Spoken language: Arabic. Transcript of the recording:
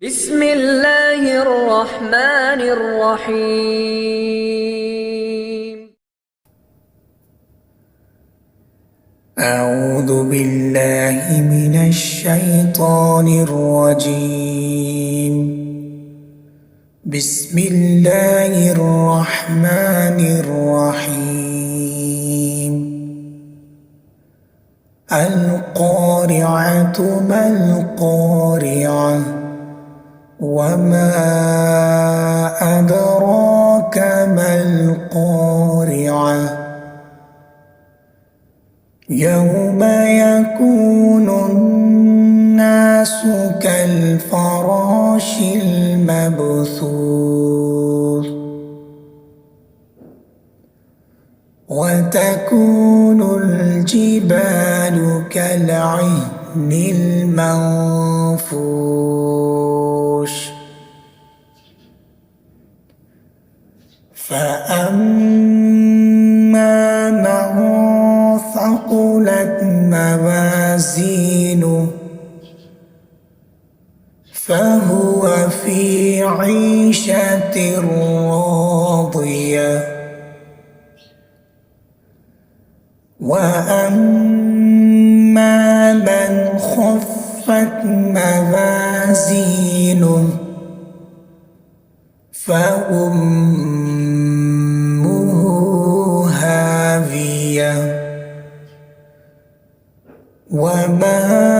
بسم الله الرحمن الرحيم. أعوذ بالله من الشيطان الرجيم. بسم الله الرحمن الرحيم. القارعة ما القارعة وما أدراك ما القارعة يوم يكون الناس كالفراش المبثوث وتكون الجبال كالعهن المنفوش فأما من ثقلت موازينه فهو في عيشة راضية وأما من خفت موازينه فأمه هاوية وما